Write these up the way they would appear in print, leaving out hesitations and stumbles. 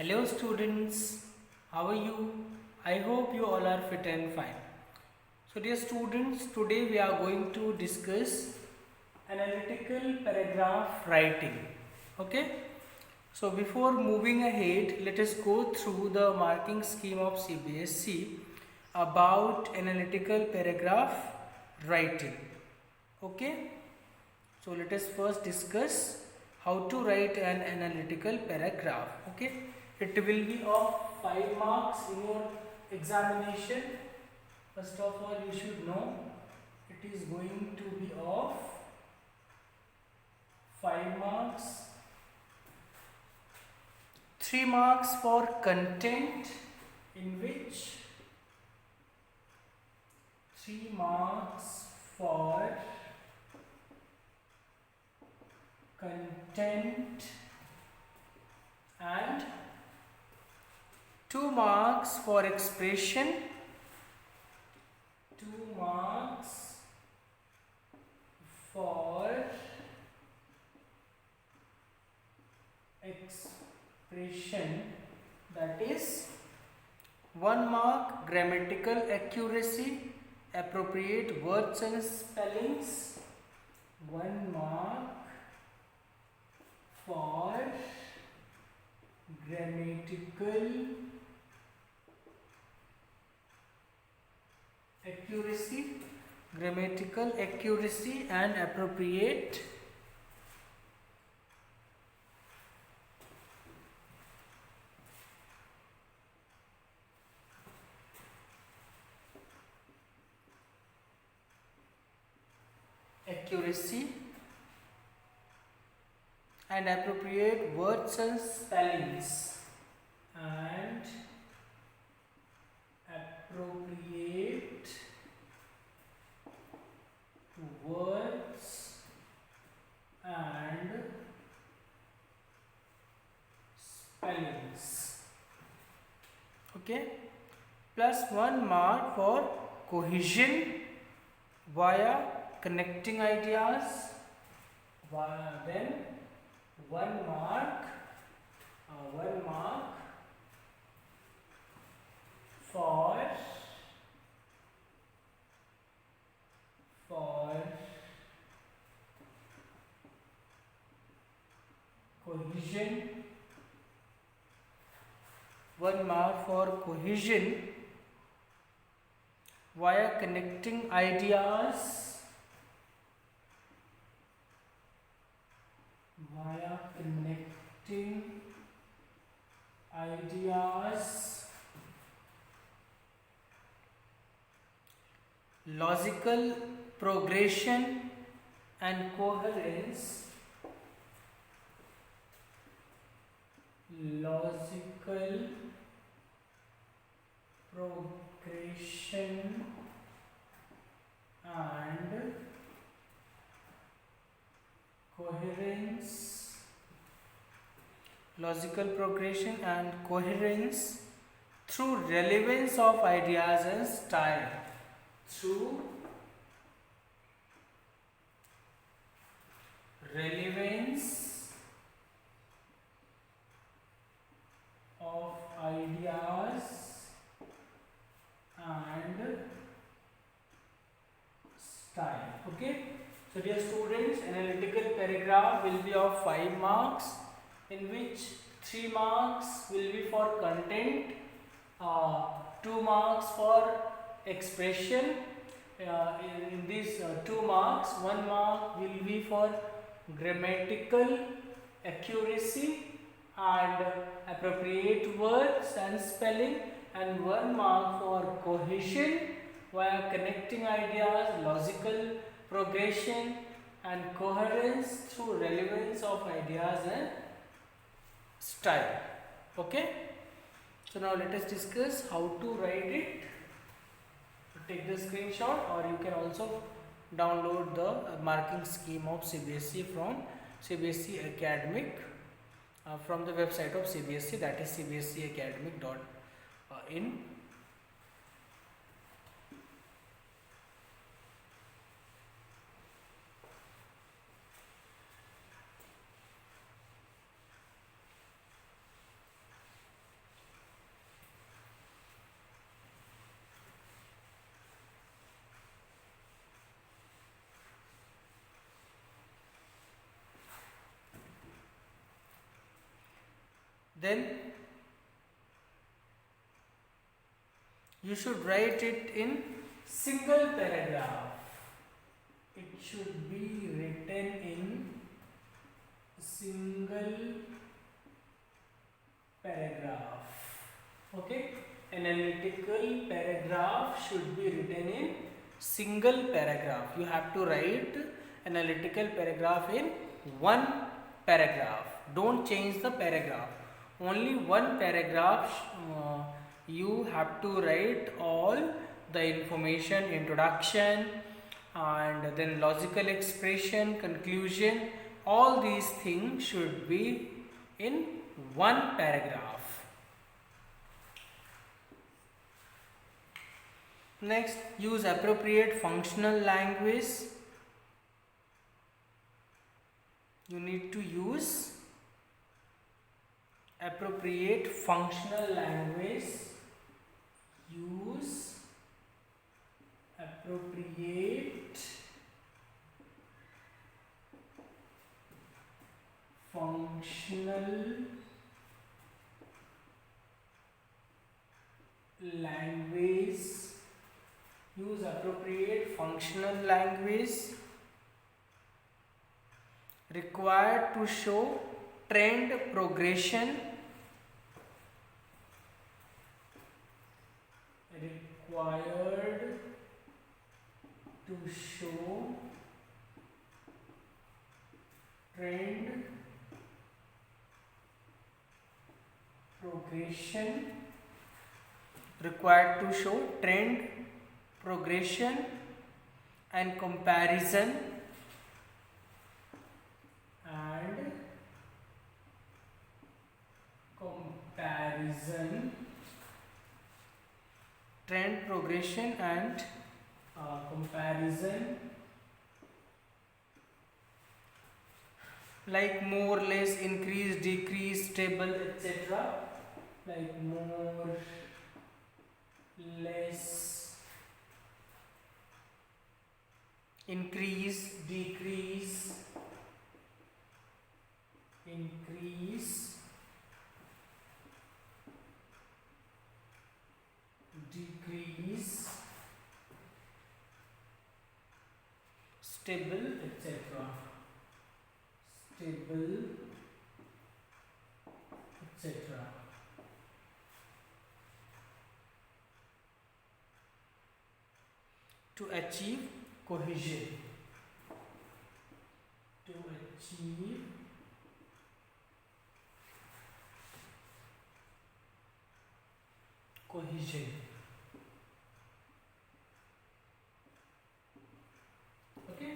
Hello students, how are you? I hope you all are fit and fine. So dear students, today we are going to discuss analytical paragraph writing. Okay? So before moving ahead, let us go through the marking scheme of CBSE about analytical paragraph writing. Okay? So let us first discuss how to write an analytical paragraph. Okay, it will be of 5 marks in your examination. First of all, you should know it is going to be of 5 marks. 3 marks for content, in which 3 marks for content and 2 marks for expression, 2 marks for expression, that is 1 mark grammatical accuracy, appropriate words and spellings, 1 mark for grammatical accuracy and appropriate words and spellings, and appropriate words and spellings. Okay, plus 1 mark for cohesion via connecting ideas, then 1 mark for cohesion, 1 mark for cohesion via connecting ideas, logical progression and coherence, logical progression and coherence, through relevance of ideas and style, through relevance of ideas and style. Okay, so dear students, analytical paragraph will be of 5 marks, in which 3 marks will be for content, 2 marks for expression. In these 2 marks, 1 mark will be for grammatical accuracy and appropriate words and spelling, and 1 mark for cohesion via connecting ideas, logical progression and coherence through relevance of ideas and style. Okay, so now let us discuss how to write it. Take the screenshot, or you can also download the marking scheme of CBSE from CBSE Academic, from the website of CBSE, that is cbseacademic.in. then you should write it in single paragraph. It should be written in single paragraph. Okay? Analytical paragraph should be written in single paragraph. You have to write analytical paragraph in one paragraph. Don't change the paragraph. Only one paragraph you have to write all the information, introduction, and then logical expression, conclusion. All these things should be in one paragraph. Next, use appropriate functional language. You need to use appropriate functional language. Use appropriate functional language. Use appropriate functional language required to show trend progression. Required to show trend progression. Required to show trend progression and comparison trend progression and comparison, like more, less, increase, decrease, stable, etc. Like more, less, increase, decrease, increase, decrease, stable, etc. Stable, etc. To achieve cohesion. To achieve cohesion. Okay.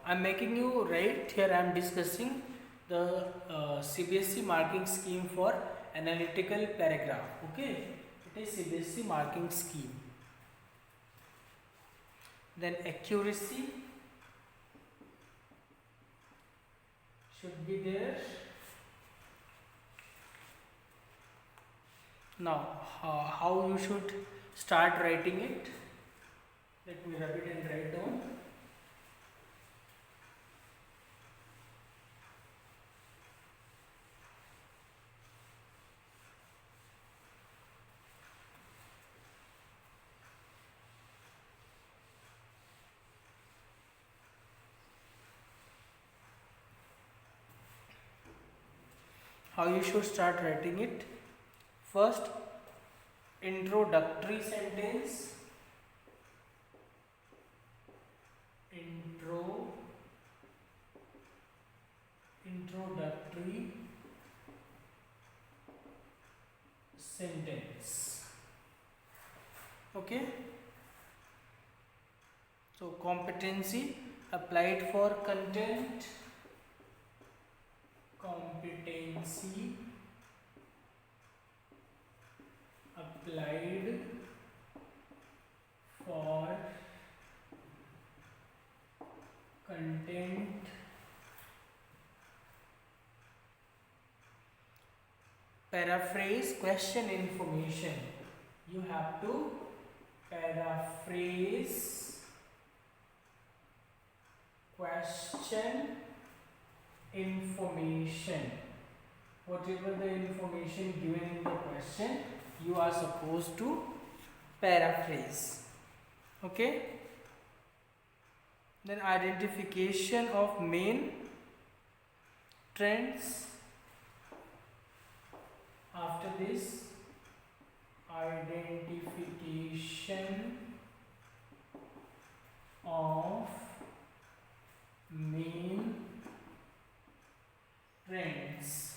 I'm making you write here. I'm discussing the CBSE marking scheme for analytical paragraph. Okay, it is CBSE marking scheme. Then accuracy should be there. Now, how you should start writing it? Let me rub it and write down. How you should start writing it? First, introductory sentence. Introductory sentence. Okay. So competency applied for content. Competency applied for content. Paraphrase question information. You have to paraphrase question information. whatever the information given in the question, you are supposed to paraphrase. Okay. Then identification of main trends. After this, identification of main trends.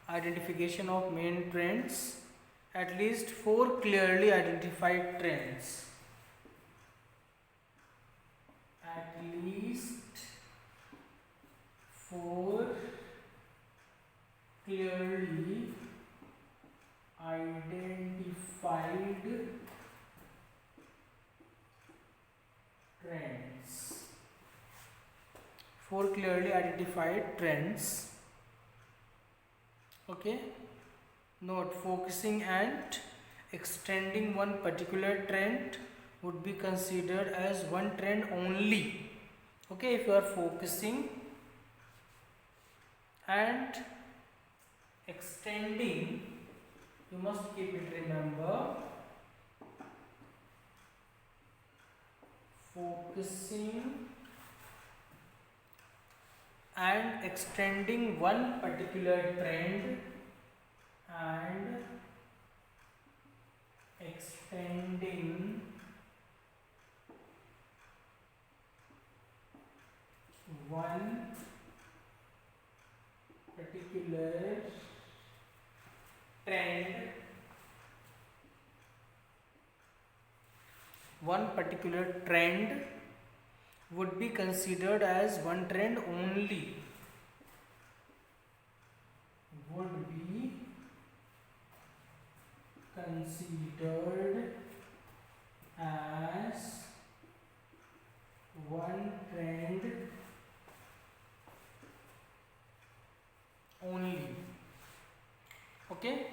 Identification of main trends. At least 4 clearly identified trends. At least 4 clearly identified trends. 4 clearly identified trends. Okay. Note, focusing and extending one particular trend would be considered as one trend only. Okay, if you are focusing and extending, you must keep it, remember, focusing and extending one particular trend and extending one particular trend, would be considered as one trend only. Would be considered as one trend only. Okay.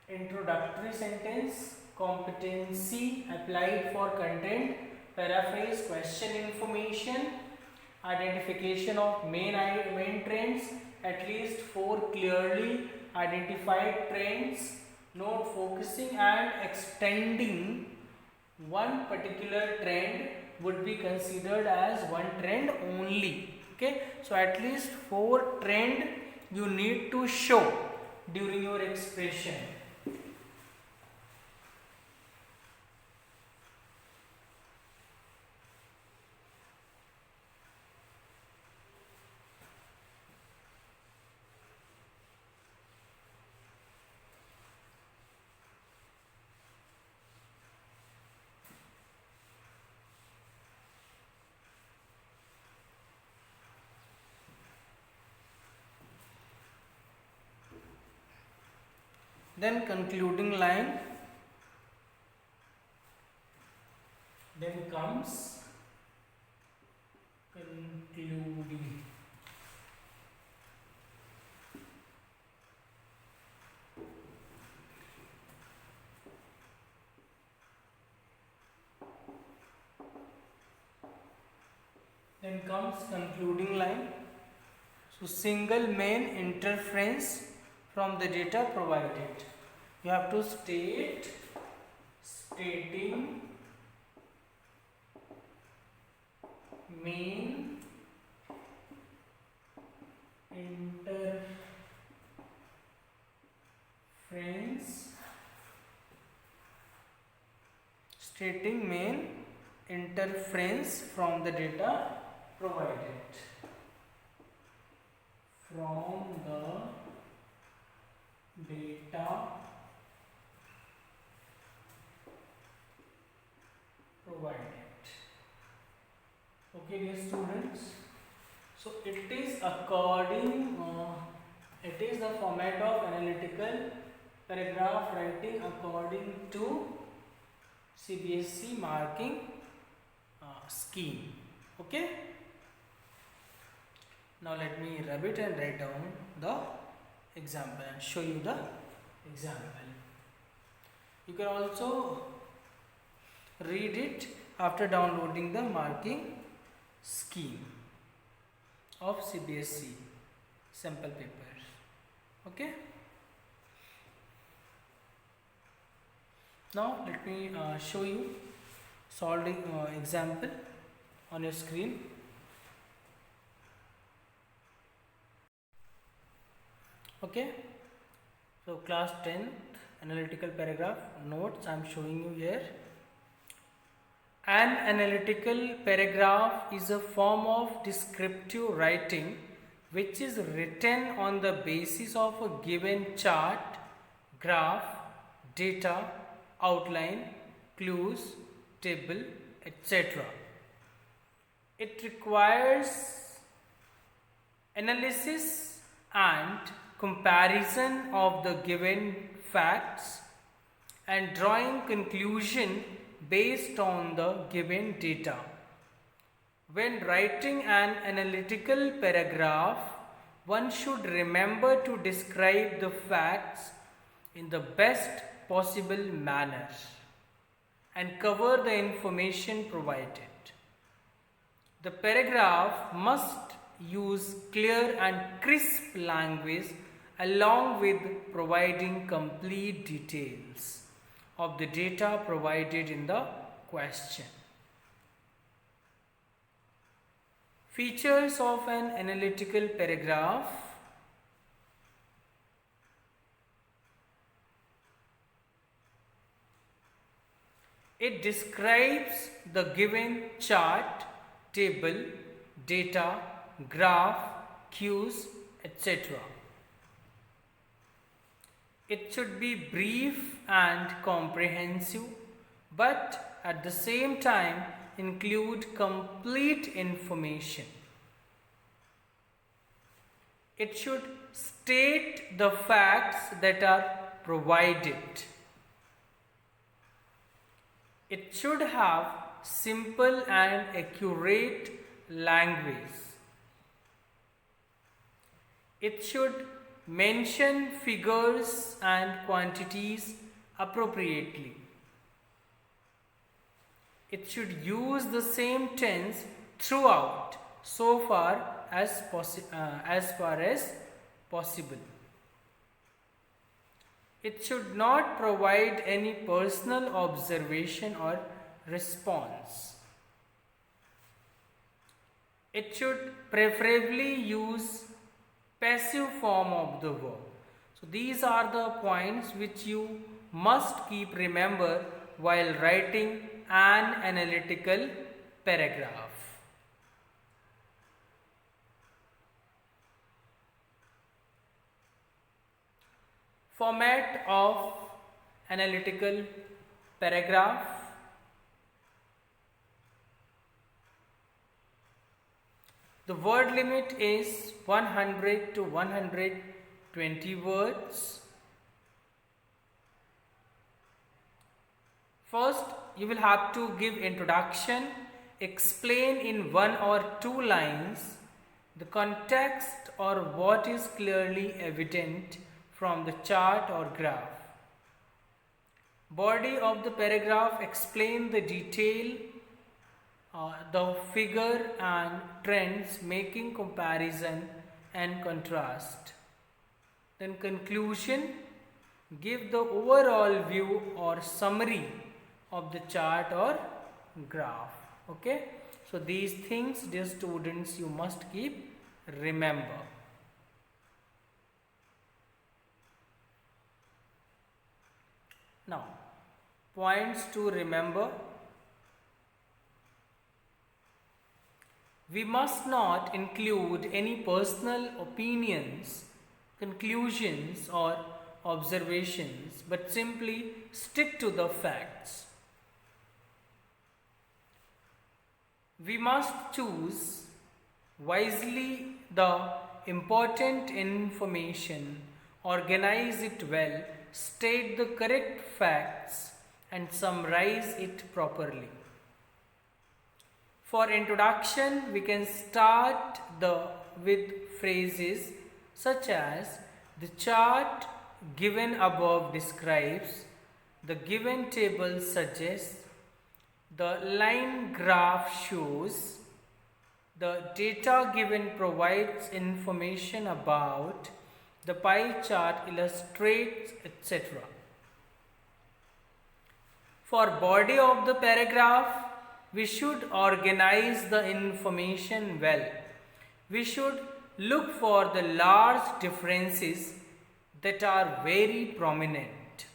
Introductory sentence, competency applied for content, paraphrase, question information, identification of main trends, at least 4 clearly identified trends. Note, focusing and extending one particular trend would be considered as one trend only. Okay, so at least 4 trend you need to show during your expression. Then concluding line, then comes concluding. Then comes concluding line. So single main interference from the data provided. You have to stating main interference, stating main interference from the data provided. From the data provided. Okay, dear students. So it is the format of analytical paragraph writing according to CBSE marking scheme. Okay. Now let me rub it and write down the example and show you the example. You can also read it after downloading the marking scheme of CBSE sample papers. Okay. Now let me show you solving example on your screen. Okay. So class 10th analytical paragraph notes I am showing you here. An analytical paragraph is a form of descriptive writing which is written on the basis of a given chart, graph, data, outline, clues, table, etc. It requires analysis and comparison of the given facts and drawing conclusion based on the given data. When writing an analytical paragraph, one should remember to describe the facts in the best possible manner and cover the information provided. The paragraph must use clear and crisp language along with providing complete details of the data provided in the question. Features of an analytical paragraph. It describes the given chart, table, data, graph, cues, etc. It should be brief and comprehensive, but at the same time include complete information. It should state the facts that are provided. It should have simple and accurate language. It should mention figures and quantities appropriately. It should use the same tense throughout so far as possible. It should not provide any personal observation or response. It should preferably use passive form of the verb. So these are the points which you must keep remember while writing an analytical paragraph. Format of analytical paragraph. The word limit is 100 to 120 words. First, you will have to give introduction, explain in 1 or 2 lines the context or what is clearly evident from the chart or graph. Body of the paragraph explain the detail, the figure and trends, making comparison and contrast. Then conclusion, give the overall view or summary of the chart or graph. Okay, so these things, dear students, you must keep remember. Now, points to remember. We must not include any personal opinions, conclusions or observations, but simply stick to the facts. We must choose wisely the important information, organize it well, state the correct facts and summarize it properly. For introduction, we can start with phrases such as the chart given above describes, the given table suggests, the line graph shows, The data given provides information about the pie chart, illustrates, etc. For body of the paragraph, we should organize the information well. We should look for the large differences that are very prominent.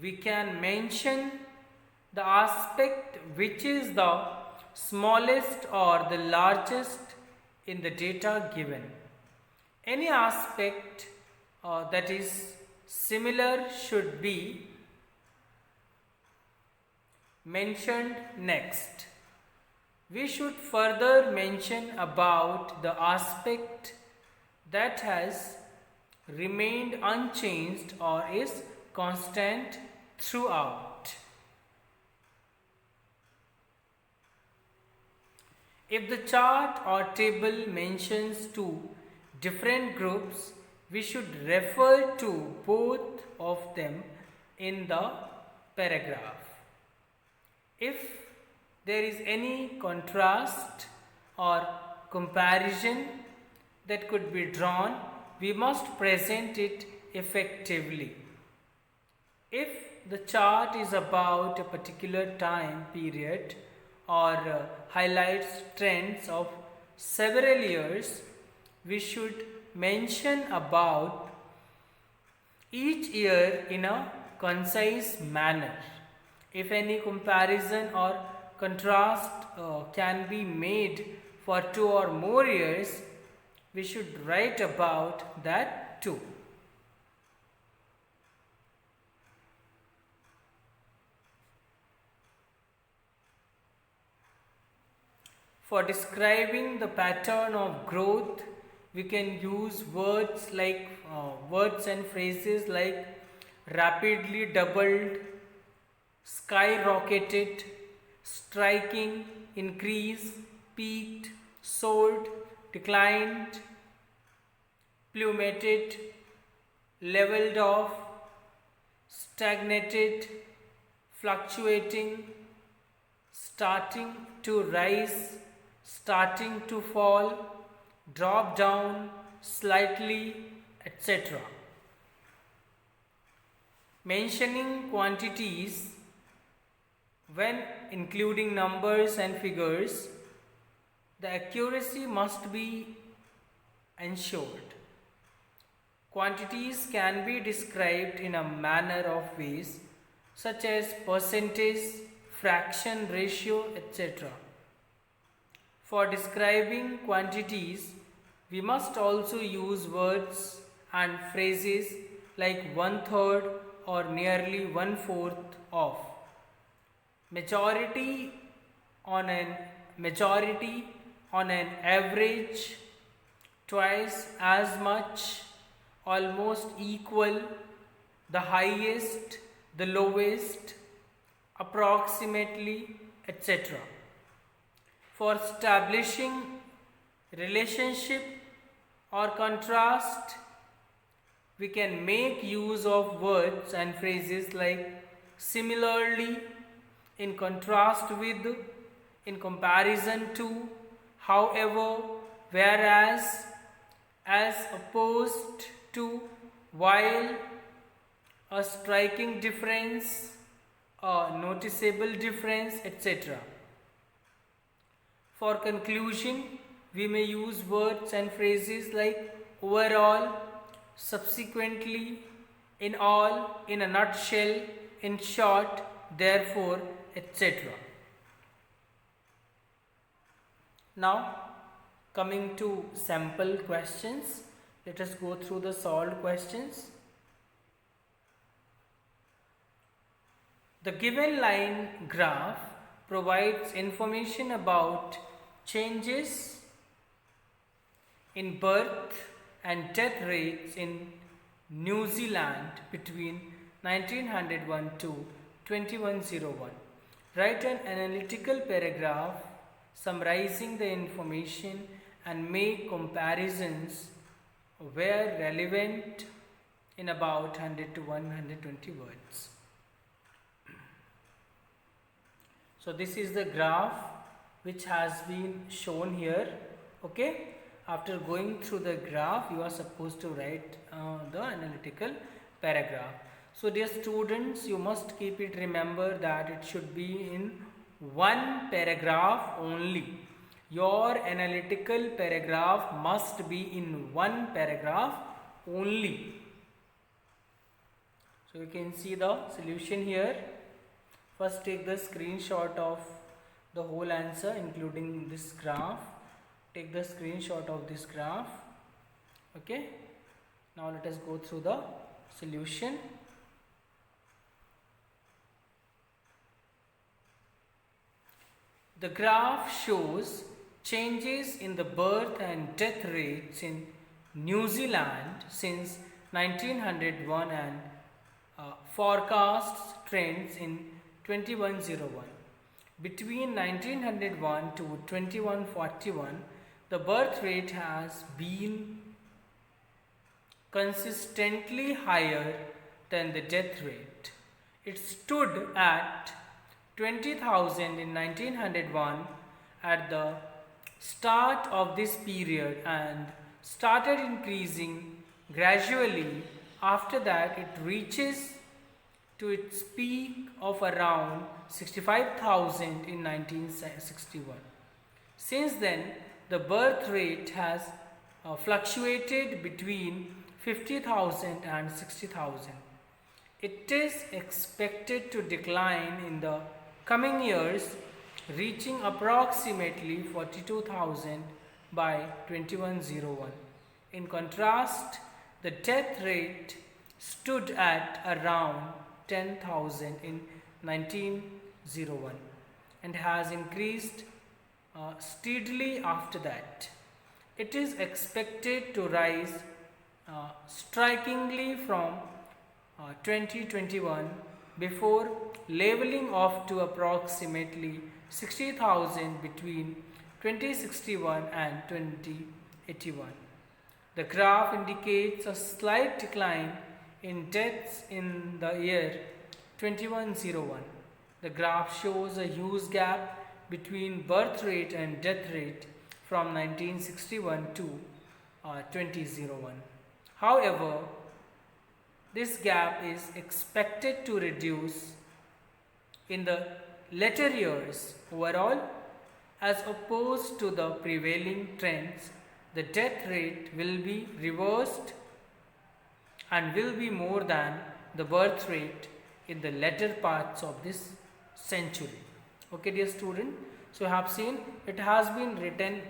We can mention the aspect which is the smallest or the largest in the data given. Any aspect that is similar should be mentioned next. We should further mention about the aspect that has remained unchanged or is constant throughout. If the chart or table mentions two different groups, we should refer to both of them in the paragraph. If there is any contrast or comparison that could be drawn, we must present it effectively. If the chart is about a particular time period or highlights trends of several years, we should mention about each year in a concise manner. If any comparison or contrast can be made for 2 or more years, we should write about that too. For describing the pattern of growth, we can use words and phrases like rapidly doubled, skyrocketed, striking, increase, peaked, soared, declined, plummeted, leveled off, stagnated, fluctuating, starting to rise, starting to fall, drop down slightly, etc. Mentioning quantities when including numbers and figures, the accuracy must be ensured. Quantities can be described in a manner of ways such as percentage, fraction, ratio, etc. For describing quantities, we must also use words and phrases like 1/3 or nearly 1/4 of. Majority on an average, twice as much, almost equal, the highest, the lowest, approximately, etc. For establishing relationship or contrast, we can make use of words and phrases like similarly, in contrast with, in comparison to, however, whereas, as opposed to, while, a striking difference, a noticeable difference, etc. For conclusion, we may use words and phrases like overall, subsequently, in all, in a nutshell, in short, therefore, etc. Now, coming to sample questions, let us go through the solved questions. The given line graph provides information about changes in birth and death rates in New Zealand between 1901 to 2101. Write an analytical paragraph summarizing the information and make comparisons where relevant in about 100 to 120 words. So this is the graph which has been shown here. Okay, after going through the graph, you are supposed to write the analytical paragraph. So dear students, you must keep it, remember that it should be in one paragraph only. Your analytical paragraph must be in one paragraph only. So you can see the solution here. First take the screenshot of the whole answer including this graph. Take the screenshot of this graph. Okay. Now let us go through the solution. The graph shows changes in the birth and death rates in New Zealand since 1901 and forecasts trends in 2101. Between 1901 to 2141, the birth rate has been consistently higher than the death rate. It stood at 20,000 in 1901 at the start of this period and started increasing gradually. After that, it reaches to its peak of around 65,000 in 1961. Since then, the birth rate has fluctuated between 50,000 and 60,000. It is expected to decline in the coming years, reaching approximately 42,000 by 2101. In contrast, the death rate stood at around 10,000 in 1901 and has increased steadily after that. It is expected to rise strikingly from 2021 before leveling off to approximately 60,000 between 2061 and 2081. The graph indicates a slight decline in deaths in the year 2101. The graph shows a huge gap between birth rate and death rate from 1961 to 2001. However, this gap is expected to reduce in the later years. Overall, as opposed to the prevailing trends, the death rate will be reversed and will be more than the birth rate in the latter parts of this century. Okay, dear student, so you have seen it has been written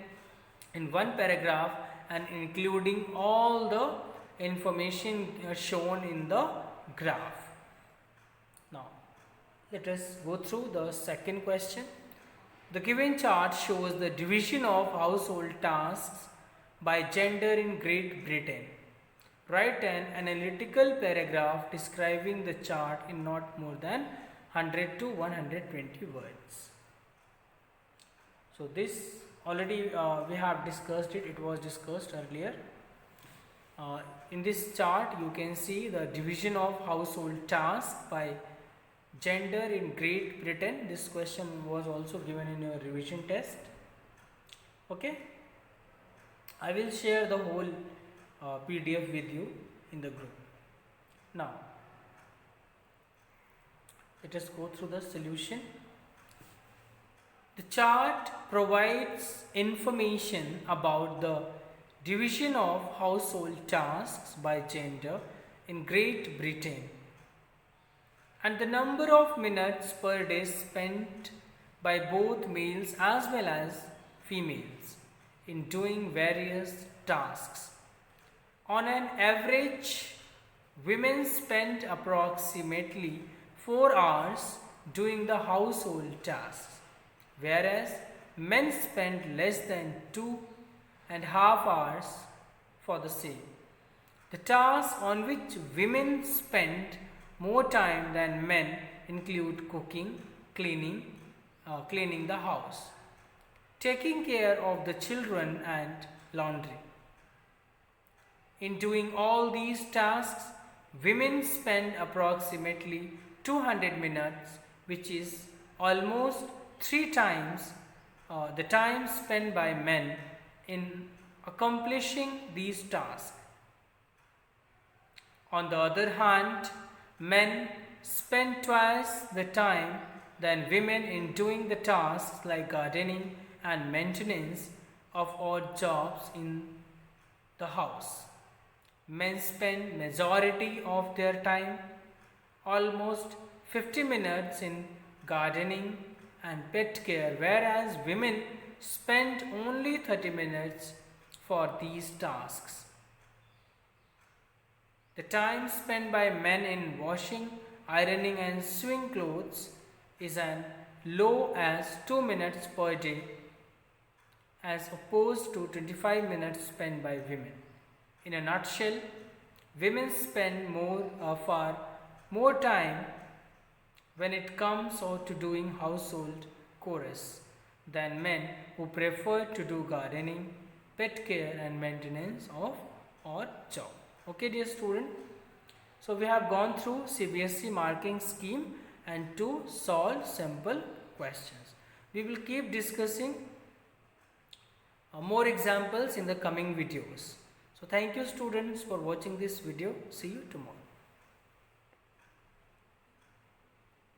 in one paragraph and including all the information shown in the graph. Now let us go through the second question. The given chart shows the division of household tasks by gender in Great Britain. Write an analytical paragraph describing the chart in not more than 100 to 120 words. So this already we have discussed it. It was discussed earlier. In this chart you can see the division of household tasks by gender in Great Britain. This question was also given in your revision test. Okay, I will share the whole PDF with you in the group. Now let us go through the solution. The chart provides information about the division of household tasks by gender in Great Britain and the number of minutes per day spent by both males as well as females in doing various tasks. On an average, women spent approximately 4 hours doing the household tasks, whereas men spent less than 2.5 hours for the same. The tasks on which women spend more time than men include cooking, cleaning the house, taking care of the children and laundry. In doing all these tasks, women spend approximately 200 minutes, which is almost 3 times the time spent by men in accomplishing these tasks. On the other hand, men spend twice the time than women in doing the tasks like gardening and maintenance of odd jobs in the house. Men spend majority of their time, almost 50 minutes, in gardening and pet care, whereas women spend only 30 minutes for these tasks. The time spent by men in washing, ironing and sewing clothes is as low as 2 minutes per day as opposed to 25 minutes spent by women. In a nutshell, women spend far more time when it comes to doing household chores than men who prefer to do gardening, pet care and maintenance of odd job. Okay, dear student. So we have gone through CBSE marking scheme and to solve simple questions. We will keep discussing more examples in the coming videos. So thank you students for watching this video. See you tomorrow.